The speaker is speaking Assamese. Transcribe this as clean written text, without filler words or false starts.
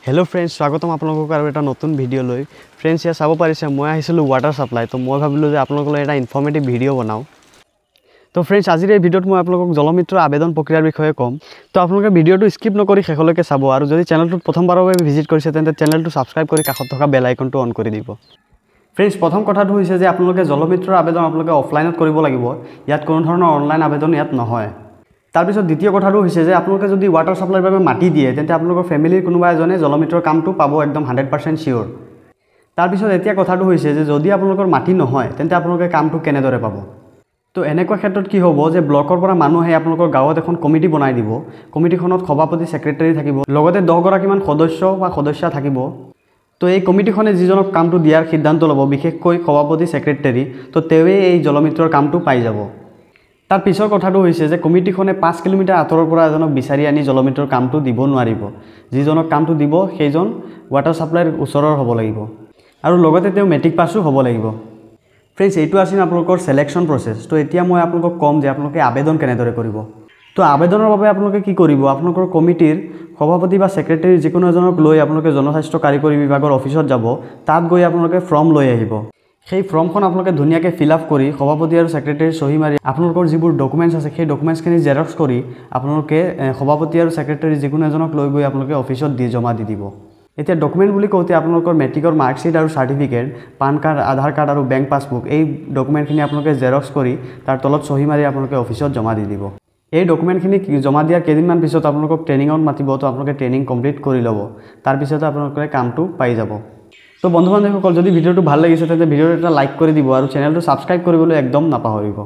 हेलो फ्रेंड्स स्वागतम आपलोगों और एक नतुन भिडिओ लै फ्रेंड्स इतना चाब पारिसे मैं आहिছিলোঁ वाटर सप्लाई तो मैं भाविलो जे आपलोगों एटा इनफर्मेटिव भिडिओ बनाओ। तो फ्रेंड्स आज भिडिओत मैं आपलोगों जलमित्र आवेदन प्रक्रियार विषय कम। तो आपलोगों भिडिओ स्किप नकरी शेषলৈके चाब और जो चेनेलটো प्रथमबार भिजिट करिसे तेन्ते चेनेलটো सब्सक्राइब करि काखत थका बेल आइकनটো अन करि दिब। फ्रेंड्स प्रथम कथाটো होइसे जे आपलोगों जलमित्र आवेदन आपलोगों अफलाइनत करिब लागिब। इयात कोनो धৰণৰ अनलाइन आवेदन इयात নহয়। तारपिছত द्वितीय कथाটো হৈছে যে আপোনালোকে যদি ওয়াটাৰ সাপ্লাইৰ বাবে মাটি দিয়ে তেন্তে আপোনালোকৰ ফ্যামিলিৰ কোনোবা এজনে জলমিত্ৰৰ কামটো পাব একদম 100% শিওৰ। তাৰপিছত এতিয়া কথাটো হৈছে যে যদি আপোনালোকৰ মাটি নহয় তেন্তে আপোনালোকে কামটো কেনেদৰে পাব। তো এনেকুৱা ক্ষেত্ৰত কি হ'ব যে ব্লকৰ পৰা মানুহ আহি আপোনালোকৰ গাঁৱত এখন কমিটি বনাই দিব। কমিটিখনত সভাপতি সেক্ৰেটাৰী থাকিব, লগতে 10 গৰাকীমান সদস্য বা সদস্যা থাকিব। তো এই কমিটিখনে যিজনক কামটো দিয়াৰ সিদ্ধান্ত ল'ব, বিশেষকৈ সভাপতি সেক্ৰেটাৰী, তো তেৱেই এই জলমিত্ৰৰ কামটো পাই যাব। तार पिछर कथाটো হৈছে যে কমিটিখনে 5 কিলোমিটাৰ আঁতৰৰ পৰা এজনক বিচাৰি আনি জলমিত্ৰৰ কামটো দিব নোৱাৰিব। যিজনক কামটো দিব সেইজন ওয়াটাৰ সাপ্লাইৰ ওচৰৰ হ'ব লাগিব আৰু লগতে তেওঁ মেট্ৰিক পাছো হ'ব লাগিব। फ्रेंड्स এইটো আছিল আপোনালোকৰ সিলেকশন প্ৰসেস। তো এতিয়া মই আপোনালোকক কম যে আপোনালোকে আবেদন কেনেদৰে কৰিব। তো আবেদনৰ বাবে আপোনালোকে কি কৰিব, আপোনালোকৰ কমিটিৰ সভাপতি বা সেক্ৰেটাৰী যিকোনো এজনক লৈ আপোনালোকে জনস্বাস্থ্য কাৰিকৰী বিভাগৰ অফিচত যাব। তাত গৈ আপোনালোকে ফৰ্ম লৈ আহিব। সেই ফৰ্মখন আপোনালোকে ধুনীয়াকৈ ফিল আপ কৰি সভাপতি আৰু সেক্ৰেটাৰী সহি মাৰি আপোনালোকৰ যিবোৰ ডকুমেন্টছ আছে সেই ডকুমেন্টছখিনি জেৰক্স কৰি আপোনালোকে সভাপতি আৰু সেক্ৰেটাৰী যিকোনো এজনক লৈ গৈ আপোনালোকে অফিচত দি জমা দি দিব। এতিয়া ডকুমেন্ট বুলি কওঁতে আপোনালোকৰ মেট্ৰিকৰ মাৰ্কশ্বিট আৰু সাৰ্টিফিকেট, পান কাৰ্ড, আধাৰ কাৰ্ড আৰু বেংক পাছবুক এই ডকুমেন্টখিনি আপোনালোকে জেৰক্স কৰি তাৰ তলত সহি মাৰি আপোনালোকে অফিচত জমা দি দিব। এই ডকুমেন্টখিনি জমা দিয়াৰ কেইদিনমান পিছত আপোনালোকক ট্ৰেইনিঙত মাতিব। তো আপোনালোকে ট্ৰেইনিং কমপ্লিট কৰি ল'ব। তাৰ পিছতে আপোনালোকে কামটো পাই যাব। तो बंधु बान्धवीসকল যদি ভিডিওটো ভাল লাগিছে তেন্তে ভিডিওটো এটা লাইক কৰি দিব আৰু চেনেলটো সাবস্ক্ৰাইব কৰিবলৈ একদম নাপাহৰিব।